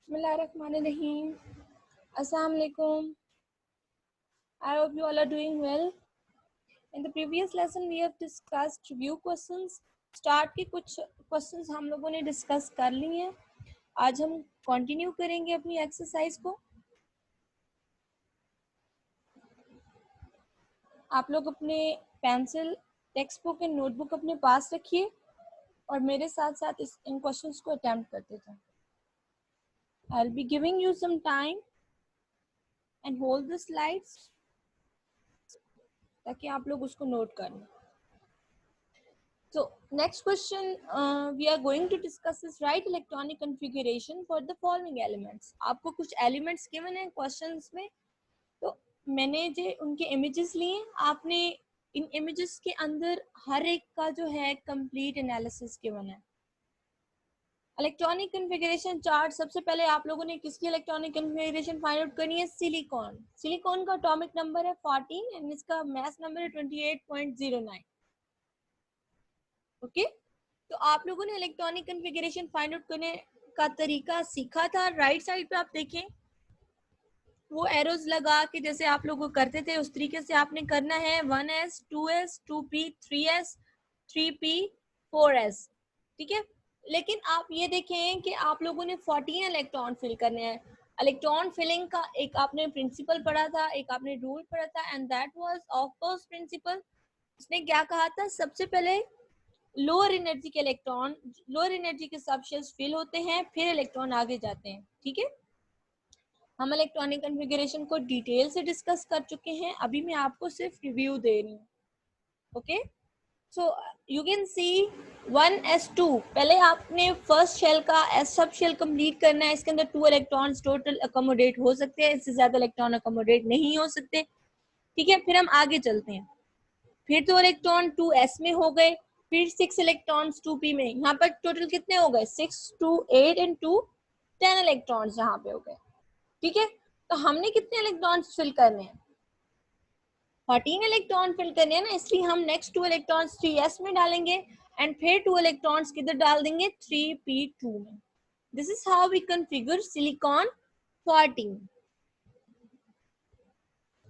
Bismillahirrahmanirrahim. Assalamu alaikum. I hope you all are doing well. In the previous lesson we have discussed review questions. Start के कुछ questions हम लोगों ने discuss कर लिए हैं. आज हम continue करेंगे अपनी exercise को. आप लोग अपने pencil, textbook and notebook अपने पास रखिए और मेरे साथ साथ इन questions को attempt करते जाएं. I'll be giving you some time and hold the slides ताकि आप लोग उसको note कर लें. So next question we are going to discuss is write electronic configuration for the following elements. आपको कुछ elements given हैं questions में, तो मैंने जो उनके images लिए, आपने इन images के अंदर हर एक का जो है complete analysis given है. इलेक्ट्रॉनिक कन्फिगरेशन चार्ट, सबसे पहले आप लोगों ने किसकी इलेक्ट्रॉनिक कन्फिगरेशन फाइंड आउट करनी है? सिलिकॉन. सिलिकॉन का एटॉमिक नंबर है 14 एंड इसका मास नंबर है 28.09. ओके, तो आप लोगों ने इलेक्ट्रॉनिक कन्फिगरेशन फाइंड आउट करने का तरीका सीखा था. राइट साइड पे आप देखें, वो एरोज लगा के जैसे आप लोग करते थे उस तरीके से आपने करना है. 1s, 2s, 2p, 3s, 3p, 4s. ठीक है, लेकिन आप ये देखें कि आप लोगों ने 14 इलेक्ट्रॉन फिल करने हैं. इलेक्ट्रॉन फिलिंग का एक आपने प्रिंसिपल पढ़ा था, एक आपने रूल पढ़ा था, and that was of course principle. उसने क्या कहा था? सबसे पहले लोअर एनर्जी के इलेक्ट्रॉन, लोअर एनर्जी के सब शेल्स फिल होते हैं, फिर इलेक्ट्रॉन आगे जाते हैं. ठीक है, हम इलेक्ट्रॉनिक कन्फिगरेशन को डिटेल से डिस्कस कर चुके हैं, अभी मैं आपको सिर्फ रिव्यू दे रही हूँ. Okay, so you can see 1s2, पहले आपने फर्स्ट शेल का एस सब शेल कंप्लीट करना है. इसके अंदर 2 इलेक्ट्रॉन्स टोटल अकोमोडेट हो सकते हैं, इससे ज्यादा इलेक्ट्रॉन अकोमोडेट नहीं हो सकते. ठीक है, फिर हम आगे चलते हैं. फिर 2 इलेक्ट्रॉन 2s में हो गए, फिर 6 इलेक्ट्रॉन्स 2p में. यहाँ पर टोटल कितने हो गए? 6, 2, 8 एंड 2, 10 इलेक्ट्रॉन्स यहाँ पे हो गए. ठीक है, तो हमने कितने इलेक्ट्रॉन्स फिल करने हैं? 14 इलेक्ट्रॉन फिल करने हैं ना, इसलिए हम नेक्स्ट 2 इलेक्ट्रॉन्स 3s में डालेंगे एंड फिर 2 इलेक्ट्रॉन्स किधर डाल देंगे? 3p2 में. This is how we configure silicon 14.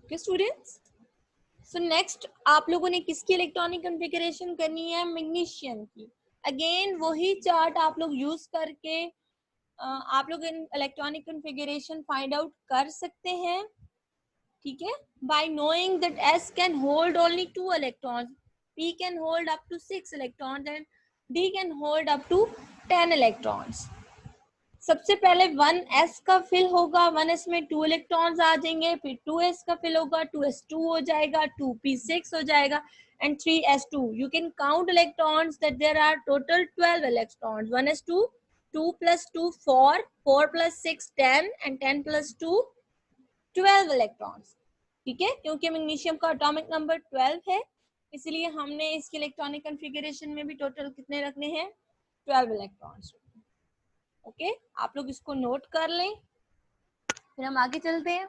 Okay students, so next आप लोगों ने किसकी इलेक्ट्रॉनिक कॉन्फ़िगरेशन करनी है? मैग्नीशियम की. अगेन वही चार्ट आप लोग यूज करके आप लोग इलेक्ट्रॉनिक कॉन्फ़िगरेशन फाइंड आउट कर सकते हैं. ठीक है, by knowing that S can hold only 2 electrons, P can hold up to 6 electrons and D can hold up to 10 electrons. सबसे पहले 1s का फिल होगा, 1s में 2 इलेक्ट्रॉन्स आ जाएंगे, फिर 2s का फिल होगा, 2s2 हो जाएगा, 2p6 हो जाएगा and 3s2. You can count electrons that there are total 12 electrons. 1s2, 2 plus 2 4, 4 plus 6 10 and 10 plus 2 12 electrons. ठीक है, क्योंकि मैग्नीशियम का एटॉमिक नंबर 12 है, इसलिए हमने इसकी इलेक्ट्रॉनिक कॉन्फ़िगरेशन में भी टोटल कितने रखने हैं? 12 इलेक्ट्रॉन्स. ओके, आप लोग इसको नोट कर लें, फिर हम आगे चलते हैं.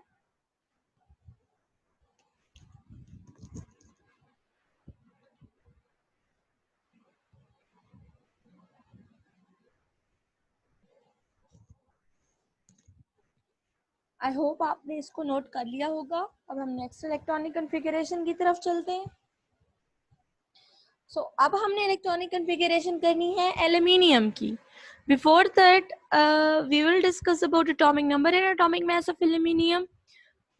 आई होप आपने इसको नोट कर लिया होगा. अब हम नेक्स्ट इलेक्ट्रॉनिक कॉन्फ़िगरेशन की तरफ चलते हैं. सो अब हमने इलेक्ट्रॉनिक कॉन्फ़िगरेशन करनी है एल्यूमिनियम की. Before that we will discuss about atomic number and atomic mass of aluminium.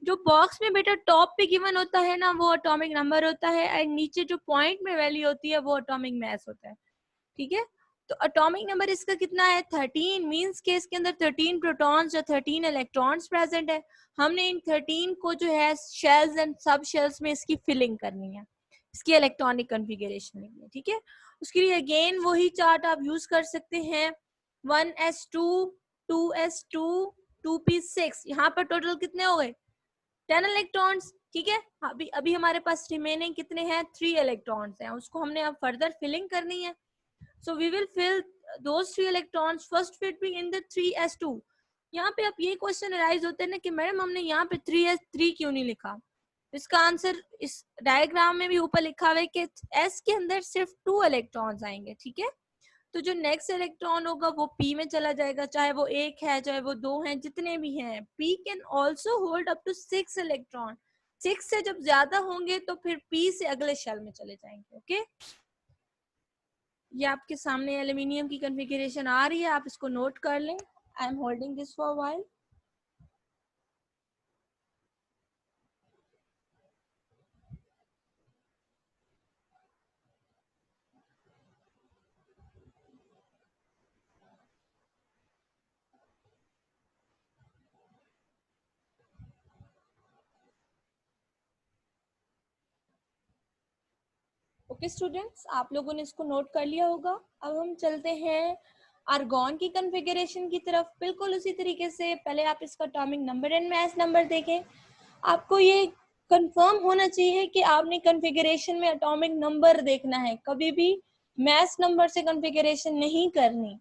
जो बॉक्स में बेटा टॉप पे गिवन होता है ना, वो एटॉमिक नंबर होता है, एंड नीचे जो पॉइंट में वैल्यू होती है वो एटॉमिक मास होता है. ठीक है, तो एटॉमिक नंबर इसका कितना है? 13. मींस के इसके अंदर 13 प्रोटॉन्स या 13 इलेक्ट्रॉन्स प्रेजेंट है. हमने इन 13 को जो है शेल्स एंड सब शेल्स में इसकी फिलिंग करनी है, इसकी इलेक्ट्रॉनिक कॉन्फ़िगरेशन लेनी है. ठीक है, उसके लिए अगेन वही चार्ट आप यूज कर सकते हैं. 1s2, 2s2, 2p6. यहाँ पर टोटल कितने हो गए? 10 इलेक्ट्रॉन्स. ठीक है, अभी हमारे पास रिमेनिंग कितने हैं? 3 इलेक्ट्रॉन्स हैं, उसको हमने अब फर्दर फिलिंग करनी है. So we will fill those 3 electrons. First fit be in the 3s2. यहाँ पे अब ये क्वेश्चन अराइज होते हैं ना कि मैडम हमने यहाँ पे 3s3 क्यों नहीं लिखा? इसका आंसर इस डायग्राम में भी ऊपर लिखा हुआ है कि s के अंदर सिर्फ 2 इलेक्ट्रॉन्स आएंगे. ठीक है, तो जो नेक्स्ट इलेक्ट्रॉन होगा वो p में चला जाएगा, चाहे वो एक है चाहे वो दो हैं, जितने भी हैं। p can also hold up to 6 electron. 6 से जब ज्यादा होंगे तो फिर p से अगले शेल में चले जाएंगे। ओके, ये आपके सामने एल्यूमिनियम की कॉन्फ़िगरेशन आ रही है, आप इसको नोट कर लें। I am holding this for while. Okay students, आप लोगों ने इसको नोट कर लिया होगा। अब हम चलते हैं आर्गॉन की कॉन्फ़िगरेशन की तरफ। बिल्कुल उसी तरीके से पहले आप इसका atomic number and mass number देखें। आपको ये कंफर्म होना चाहिए कि आपने कॉन्फ़िगरेशन में एटॉमिक नंबर देखना है, कभी भी मास नंबर से कॉन्फ़िगरेशन नहीं करनी,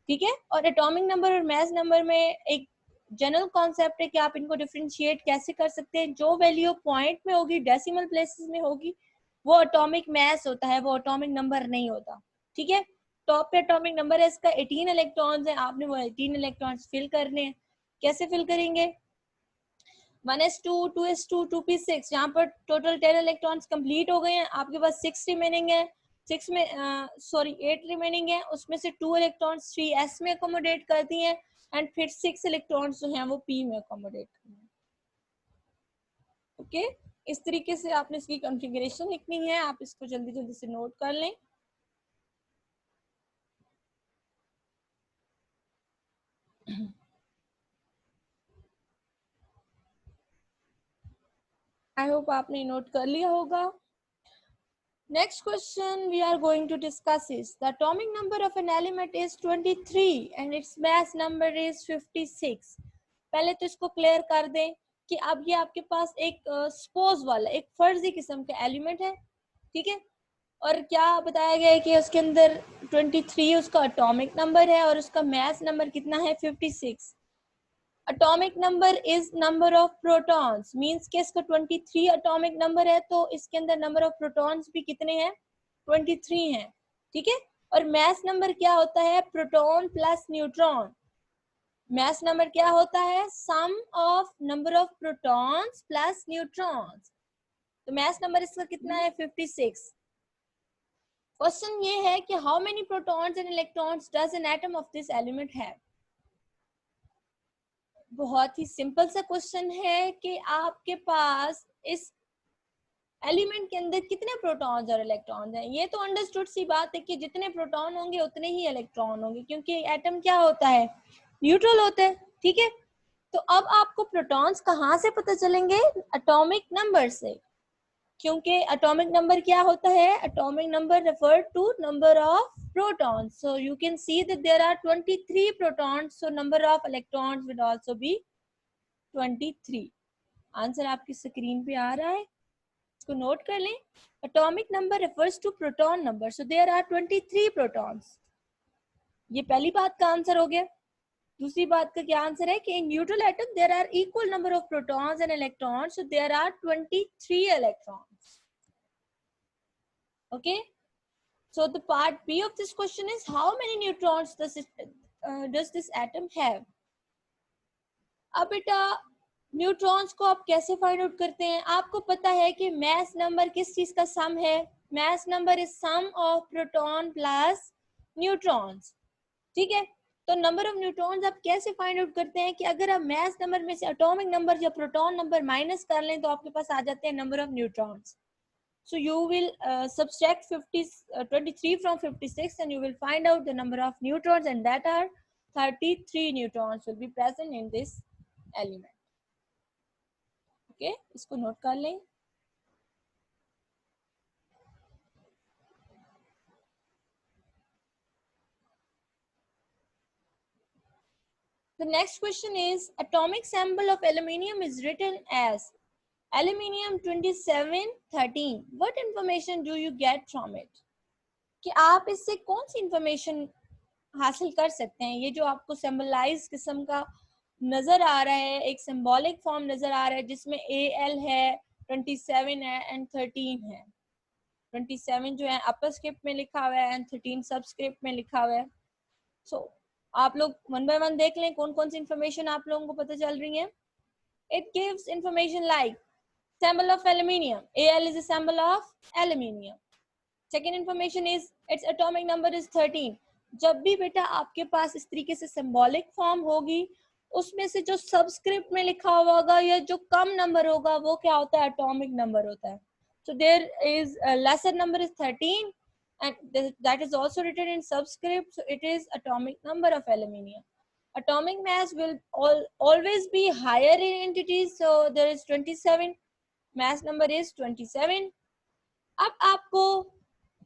ठीक है। और एटॉमिक नंबर और मास नंबर में एक जनरल कॉन्सेप्ट है कि आप इनको डिफरेंशिएट कैसे कर सकते हैं। जो वैल्यू पॉइंट में होगी, डेसिमल प्लेसेस में होगी, वो एटॉमिक मास होता है, वो एटॉमिक नंबर नहीं होता, ठीक है। टॉप पे एटॉमिक नंबर है इसका 18 इलेक्ट्रॉन्स है, आपने वो 18 इलेक्ट्रॉन्स फिल करने हैं। कैसे फिल करेंगे? 1s2 2s2 2p6, यहाँ पर टोटल 10 इलेक्ट्रॉन्स कंप्लीट हो गए हैं, आपके पास 6 रिमेनिंग है। 6 में 8 रिमेनिंग है, उसमें से 2 इलेक्ट्रॉन्स 3s में अकोमोडेट करती हैं एंड फिर 6 इलेक्ट्रॉन्स जो हैं वो p में अकोमोडेट करती हैं। ओके, इस तरीके से आपने इसकी कॉन्फ़िगरेशन लिखनी है, आप इसको जल्दी जल्दी से नोट कर लें। आई होप आपने नोट कर लिया होगा। Next question we are going to discuss is the atomic number of an element is 23 and its mass number is 56. पहले तो इसको क्लियर कर दें कि अब ये आपके पास एक सपोज वाला एक फर्जी किस्म का एलिमेंट है, ठीक है। और क्या बताया गया है कि उसके अंदर 23 उसका एटॉमिक नंबर है और उसका मास नंबर कितना है 56। Atomic number is number of protons, means कि इसका 23 एटॉमिक नंबर है तो इसके अंदर नंबर ऑफ प्रोटॉन्स भी कितने हैं? 23 हैं, ठीक है। और मास नंबर क्या होता है? Proton plus neutron. Mass number क्या होता है? Sum of number of protons plus neutrons. तो मास नंबर इसका कितना है? 56। क्वेश्चन ये है कि how many protons and electrons does an atom of this element have. बहुत ही सिंपल सा क्वेश्चन है कि आपके पास इस एलिमेंट के अंदर कितने प्रोटॉन्स और इलेक्ट्रॉन्स हैं। ये तो अंडरस्टूड सी बात है कि जितने प्रोटॉन होंगे उतने ही इलेक्ट्रॉन होंगे, क्योंकि एटम क्या होता है? न्यूट्रल होता है, ठीक है। तो अब आपको प्रोटॉन्स कहाँ से पता चलेंगे? एटॉमिक नंबर से, क्योंकि एटॉमिक नंबर क्या होता है? Atomic number refer to number of protons. So you can see that there are 23 protons, so number of electrons will also be 23. Answer आपकी स्क्रीन पे आ रहा है, इसको नोट कर लें। Atomic number refers to proton number, so there are 23 protons. ये पहली बात का आंसर हो गया। दूसरी बात का क्या आंसर है कि in neutral atom there are equal number of protons and electrons, so there are 23 electrons. Okay, so the part B of this question is how many neutrons does this atom have? अब बेटा neutrons को आप कैसे find out करते हैं? आपको पता है कि मास नंबर किस चीज का सम है? Mass number is sum of proton plus neutrons, ठीक है। तो नंबर ऑफ न्यूट्रॉन्स आप कैसे फाइंड आउट करते हैं कि अगर आप मास नंबर में से एटॉमिक नंबर या प्रोटॉन नंबर माइनस कर लें तो आपके पास आ जाते हैं number of neutrons. So you will subtract 23 from 56 and you will find out the number of neutrons, and that are 33 neutrons will be present in this element. Okay, इसको note कर लें। The next question is atomic symbol of aluminium is written as aluminium 2713. What information do you get from it? कि आप इससे कौन सी information हासिल कर सकते हैं? ये जो आपको सिंबलाइज किस्म का नजर आ रहा है, एक सिंबॉलिक फॉर्म नजर आ रहा है जिसमें AL है, 27 है एंड 13 है। 27 जो है अपर स्क्रिप्ट में लिखा हुआ है एंड 13 सबस्क्रिप्ट में लिखा हुआ है. सो आप लोग वन बाय वन देख लें कौन कौन सी इंफॉर्मेशन आप लोगों को पता चल रही है. It gives information like symbol of aluminium. Al is a symbol of aluminium. Second information is its atomic number is 13. जब भी बेटा आपके पास इस तरीके से symbolic form होगी उसमें से जो सबस्क्रिप्ट में लिखा हुआ होगा या जो कम नंबर होगा वो क्या होता है, एटॉमिक नंबर होता है. So there is a lesser number is 13 and that is also written in subscript, so it is atomic number of aluminium. Atomic mass will always be higher in entities, so there is 27, mass number is 27. अब आपको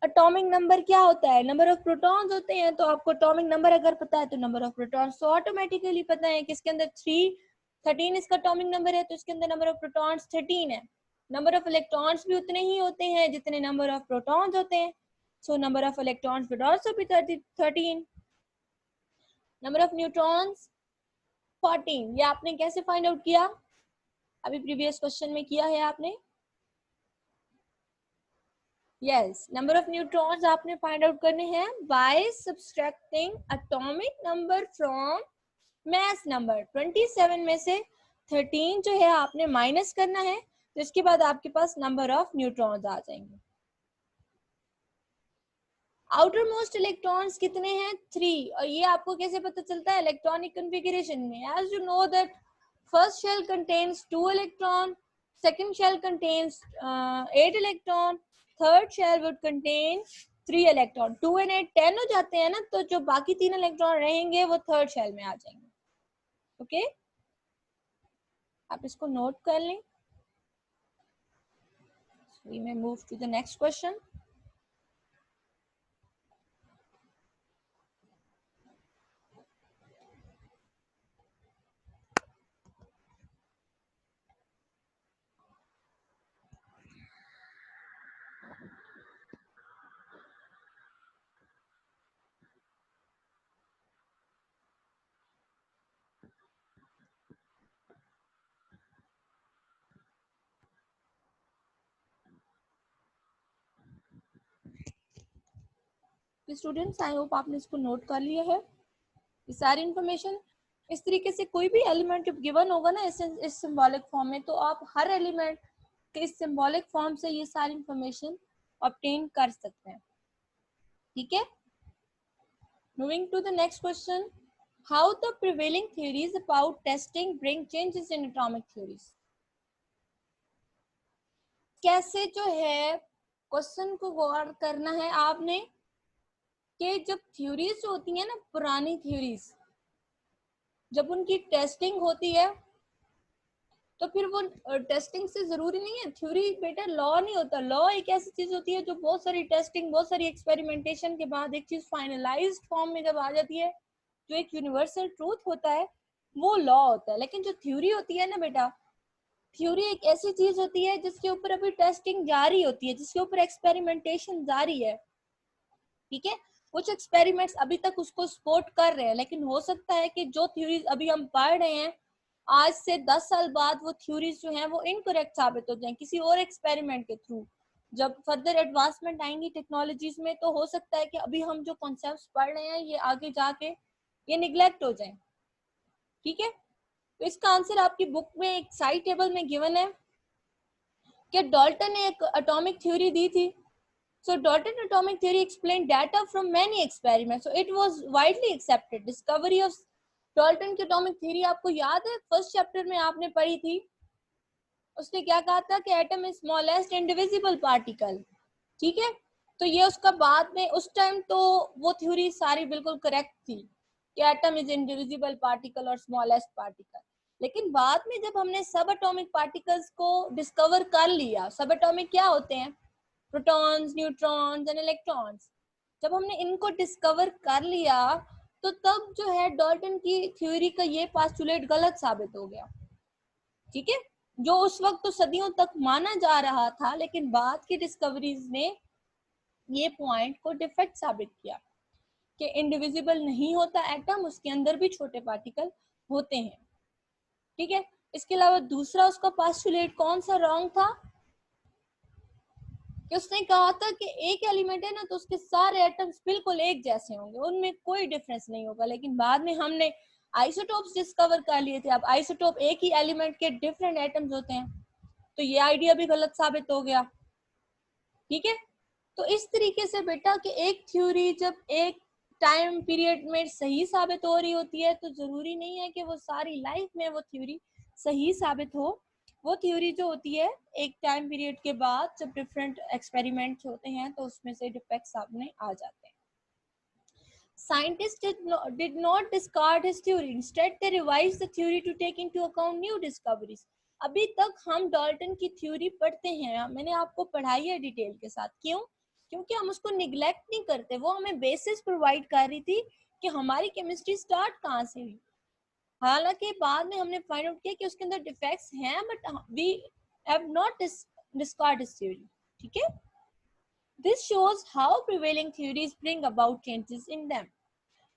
atomic number क्या होता है, number of protons होते हैं, तो आपको atomic number अगर पता है तो नंबर ऑफ प्रोटॉन्स तो ऑटोमेटिकली पता है कि इसके अंदर 13 इसका एटॉमिक नंबर है तो इसके अंदर नंबर ऑफ प्रोटॉन्स 13 है. नंबर ऑफ इलेक्ट्रॉन्स भी उतने ही होते हैं जितने नंबर ऑफ प्रोटॉन्स होते हैं, so number of electrons would also be 13. Number of neutrons 14. ये आपने कैसे फाइंड आउट किया, अभी प्रीवियस क्वेश्चन में किया है आपने. यस, नंबर ऑफ न्यूट्रॉन्स आपने फाइंड आउट करने हैं by subtracting atomic number from mass number. 27 में से 13 जो है आपने माइनस करना है, तो इसके बाद आपके पास नंबर ऑफ न्यूट्रॉन्स आ जाएंगे. आउटर मोस्ट इलेक्ट्रॉन्स कितने हैं, 3. और ये आपको कैसे पता चलता है, इलेक्ट्रॉनिक कॉन्फ़िगरेशन में. As you know that first shell contains 2 electron, second shell contains 8 electron, third shell would contain 3 electron. 2 and 8 10 हो जाते हैं ना, तो जो बाकी 3 इलेक्ट्रॉन रहेंगे वो थर्ड शेल में आ जाएंगे. ओके, आप इसको नोट कर लें. We may move to the next question. Students, I hope आपने इसको नोट कर लिया है. ये सारी इंफॉर्मेशन इस तरीके से कोई भी एलिमेंट जब गिवन होगा ना इस सिंबॉलिक फॉर्म में, तो आप हर एलिमेंट के इस सिंबॉलिक फॉर्म से ये सारी इंफॉर्मेशन ऑब्टेन कर सकते हैं. ठीक है, moving to the next question. How the prevailing theories about testing bring changes in atomic theories. कैसे जो है क्वेश्चन को गौर करना है आपने कि जब थ्योरीज होती है ना, पुरानी थ्योरीज, जब उनकी टेस्टिंग होती है तो फिर वो टेस्टिंग से जरूरी नहीं है, थ्योरी बेटा लॉ नहीं होता. लॉ एक ऐसी चीज होती है जो बहुत सारी टेस्टिंग, बहुत सारी एक्सपेरिमेंटेशन के बाद एक चीज फाइनलाइज्ड फॉर्म में जब आ जाती है, जो एक यूनिवर्सल ट्रूथ होता है, वो लॉ होता है. लेकिन जो थ्योरी होती है ना बेटा, थ्योरी एक ऐसी चीज होती है जिसके ऊपर अभी टेस्टिंग जारी होती है, जिसके ऊपर एक्सपेरिमेंटेशन जारी है. ठीक है, कुछ एक्सपेरिमेंट्स अभी तक उसको सपोर्ट कर रहे हैं, लेकिन हो सकता है कि जो थ्योरीज अभी हम पढ़ रहे हैं आज से 10 साल बाद वो थ्योरीज जो हैं वो इनकरेक्ट साबित हो जाएं किसी और एक्सपेरिमेंट के थ्रू. जब फर्दर एडवांसमेंट आएंगी टेक्नोलॉजीज में, तो हो सकता है कि अभी हम जो कॉन्सेप्ट्स पढ़ रहे हैं ये आगे जाके ये निगलेक्ट हो जाए. ठीक है, तो इसका आंसर आपकी बुक में एक साइड टेबल में गिवन है कि डाल्टन ने एक एटॉमिक थ्योरी दी थी. So Dalton atomic theory explained data from many experiments. So it was widely accepted. Discovery of Dalton की atomic theory आपको याद है, फर्स्ट चैप्टर में आपने पढ़ी थी. उसने क्या कहा था कि atom is smallest indivisible particle. ठीक है, तो ये उसका बाद में, उस टाइम तो वो थ्योरी सारी बिल्कुल करेक्ट थी कि एटम इज इंडिविजिबल पार्टिकल और स्मॉलेस्ट पार्टिकल. लेकिन बाद में जब हमने सब एटॉमिक पार्टिकल्स को डिस्कवर कर लिया, सब एटॉमिक क्या होते हैं, प्रोटॉन्स, न्यूट्रॉन्स एंड इलेक्ट्रॉन्स, जब हमने इनको डिस्कवर कर लिया तो तब जो है डाल्टन की थ्योरी का ये पास्टुलेट गलत साबित हो गया. ठीक है, जो उस वक्त तो सदियों तक माना जा रहा था, लेकिन बाद की डिस्कवरीज ने ये पॉइंट को डिफेक्ट साबित किया कि इंडिविजिबल नहीं होता एटम, उसके अंदर भी छोटे पार्टिकल होते हैं. ठीक है, इसके अलावा दूसरा उसका पास्टुलेट कौन सा रॉन्ग था, कि उसने कहा था कि एक एलिमेंट है ना तो उसके सारे एटम्स बिल्कुल एक जैसे होंगे, उनमें कोई डिफरेंस नहीं होगा। लेकिन बाद में हमने आइसोटोप्स डिस्कवर कर लिए थे। अब आइसोटोप एक ही एलिमेंट के डिफरेंट एटम्स होते हैं, तो ये आइडिया भी गलत साबित हो गया। ठीक है, तो इस तरीके से बेटा कि एक थ्योरी जब एक टाइम पीरियड में सही साबित हो रही होती है तो जरूरी नहीं है कि वो सारी लाइफ में वो थ्योरी सही साबित हो। वो थ्योरी जो होती है एक टाइम पीरियड के बाद जब डिफरेंट एक्सपेरिमेंट्स होते हैं तो उसमें से डिफेक्ट सामने आ जाते हैं। Scientists did not discard his theory. Instead, they revised the theory to take into account new discoveries. अभी तक हम डाल्टन की थ्योरी पढ़ते हैं, मैंने आपको पढ़ाई है डिटेल के साथ। क्यों? क्योंकि हम उसको निगलेक्ट नहीं करते। वो हमें बेसिस प्रोवाइड कर रही थी कि हमारी केमिस्ट्री स्टार्ट कहाँ से हुई। हालांकि बाद में हमने फाइंड आउट किया कि उसके अंदर डिफेक्ट्स हैं, but we have not discard his theory. ठीक है, this shows how prevailing theories bring about changes in them.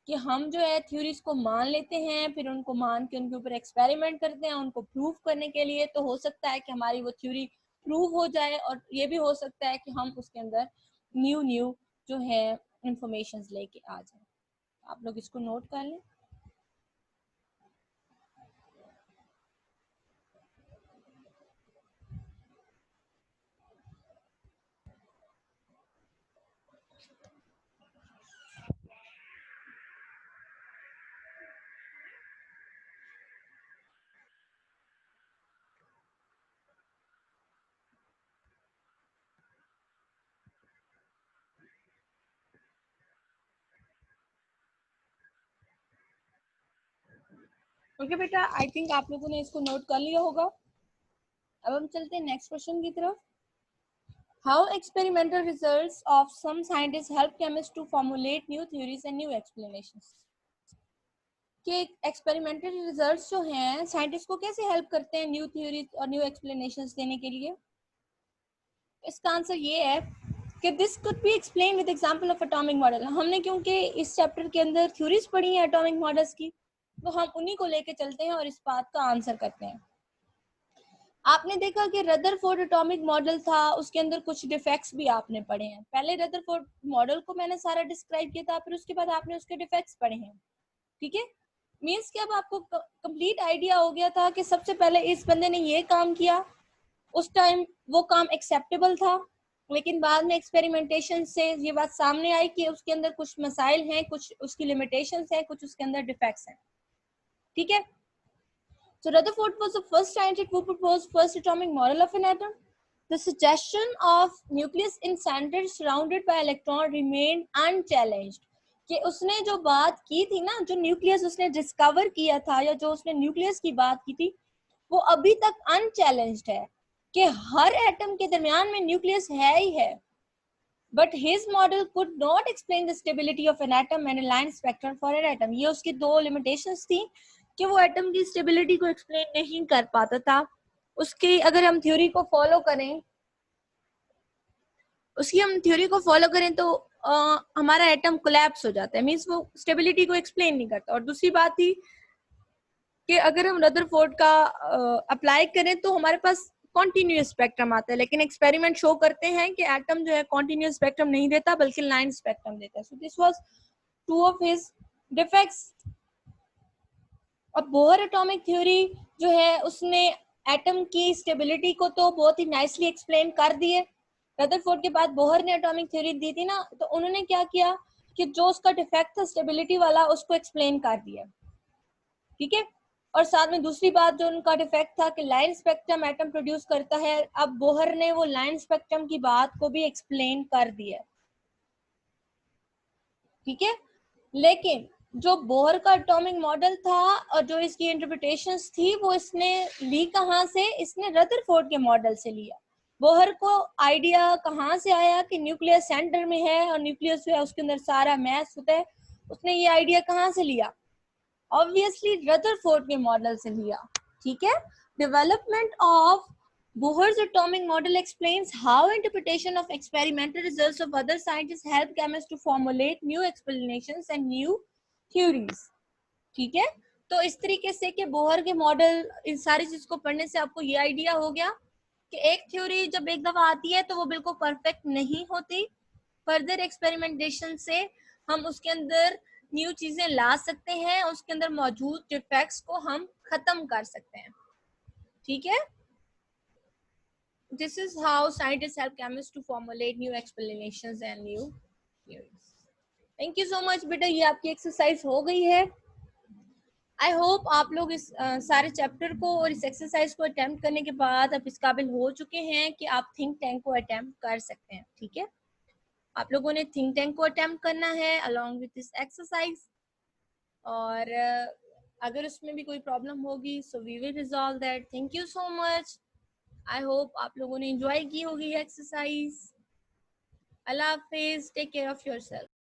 कि हम जो है थ्योरीज को मान लेते हैं, फिर उनको मान के उनके ऊपर एक्सपेरिमेंट करते हैं उनको प्रूव करने के लिए। तो हो सकता है कि हमारी वो थ्योरी प्रूव हो जाए, और ये भी हो सकता है कि हम उसके अंदर न्यू जो है इंफॉर्मेशन लेके आ जाए। आप लोग इसको नोट कर लें। ओके बेटा, आई थिंक आप लोगों ने इसको नोट कर लिया होगा। अब हम चलते हैं नेक्स्ट क्वेश्चन की तरफ। How experimental results of some scientists help chemists to formulate new theories and new explanations? कि एक्सपेरिमेंटल रिजल्ट्स जो हैं साइंटिस्ट को कैसे हेल्प करते हैं न्यू थ्योरीज और न्यू एक्सप्लेनेशंस देने के लिए। इसका आंसर ये है कि this could be explain with example of atomic model. हमने क्योंकि इस चैप्टर के अंदर थ्योरीज पढ़ी हैं एटॉमिक मॉडल्स की, तो हम उन्हीं को लेके चलते हैं और इस बात का आंसर करते हैं। आपने देखा कि रदरफोर्ड एटॉमिक मॉडल था, उसके अंदर कुछ डिफेक्ट्स भी आपने पढ़े हैं। पहले रदरफोर्ड मॉडल को मैंने सारा डिस्क्राइब किया था, फिर उसके बाद आपने उसके डिफेक्ट्स पढ़े हैं। ठीक है, मीन्स कि अब आपको कंप्लीट आइडिया हो गया था कि सबसे पहले इस बंदे ने ये काम किया, उस टाइम वो काम एक्सेप्टेबल था, लेकिन बाद में एक्सपेरिमेंटेशन से ये बात सामने आई कि उसके अंदर कुछ मसाइल हैं, कुछ उसकी लिमिटेशंस हैं, कुछ उसके अंदर डिफेक्ट्स हैं। ठीक है, so Rutherford was the first scientist who proposed first atomic model of an atom. The suggestion of nucleus in center surrounded by electron remained unchallenged. कि उसने जो बात की थी ना, जो न्यूक्लियस उसने डिस्कवर किया था या जो उसने न्यूक्लियस की बात की थी, वो अभी तक अनचैलेंज्ड है कि हर एटम के दरमियान में न्यूक्लियस है ही है। But his model could not explain the stability of an atom and a line spectrum for an atom. ये उसकी दो limitations थी कि वो एटम की स्टेबिलिटी को एक्सप्लेन नहीं कर पाता था। उसकी अगर हम थ्योरी को फॉलो करें, तो हमारा एटम कोलैप्स हो जाता है, मींस वो स्टेबिलिटी को एक्सप्लेन नहीं करता। और दूसरी बात थी कि अगर हम रदरफोर्ड का अप्लाई करें तो हमारे पास कॉन्टिन्यूस स्पेक्ट्रम आता है, लेकिन एक्सपेरिमेंट शो करते हैं कि एटम जो है कॉन्टिन्यूस स्पेक्ट्रम नहीं देता बल्कि लाइन स्पेक्ट्रम देता है। So this was two of his defects. अब बोहर एटॉमिक थ्योरी जो है उसने एटम की स्टेबिलिटी को तो बहुत ही नाइसली एक्सप्लेन कर दिए। रदरफोर्ड के बाद बोहर ने एटॉमिक थ्योरी दी थी ना, तो उन्होंने क्या किया कि जो उसका डिफेक्ट था स्टेबिलिटी वाला, उसको एक्सप्लेन कर दिया। ठीक है, और साथ में दूसरी बात जो उनका डिफेक्ट था कि लाइन स्पेक्ट्रम एटम प्रोड्यूस करता है, अब बोहर ने वो लाइन स्पेक्ट्रम की बात को भी एक्सप्लेन कर दिया। ठीक है, लेकिन जो बोहर का एटॉमिक मॉडल था और जो इसकी इंटरप्रिटेशंस थी वो इसने ली कहाँ से, इसने रदरफोर्ड के मॉडल से लिया। बोहर को आइडिया कहाँ से आया कि न्यूक्लियस सेंटर में है और न्यूक्लियस जो है उसके अंदर सारा मैस होता है, उसने ये आइडिया कहाँ से लिया, ऑब्वियसली रदरफोर्ड के मॉडल से लिया। ठीक है, development of Bohr's atomic model explains how interpretation of experimental results of other scientists help chemists to formulate new explanations and new theories. ठीक है, तो इस तरीके से कि बोहर के मॉडल, इन सारी चीज को पढ़ने से आपको ये आइडिया हो गया कि एक थ्योरी जब एक दफा आती है तो वो बिल्कुल परफेक्ट नहीं होती। फर्दर एक्सपेरिमेंटेशन से हम उसके अंदर न्यू चीजें ला सकते हैं, उसके अंदर मौजूद डिफेक्ट्स को हम खत्म कर सकते हैं। ठीक है, this is how scientist help chemist to formulate new explanations and new theories. Thank you so much बेटा, ये आपकी एक्सरसाइज हो गई है। आई होप आप लोग इस सारे चैप्टर को और इस एक्सरसाइज को अटेम्प्ट करने के बाद अब इस काबिल हो चुके हैं कि आप थिंक टैंक को अटेम्प्ट कर सकते हैं। ठीक है, आप लोगों ने थिंक टैंक को अटेम्प्ट करना है अलोंग विद दिस एक्सरसाइज, और अगर उसमें भी कोई प्रॉब्लम होगी so we will resolve that. Thank you so much. I hope आप लोगों ने एंजॉय की होगी एक्सरसाइज। अल्लाह हाफिज, टेक केयर ऑफ योरसेल्फ।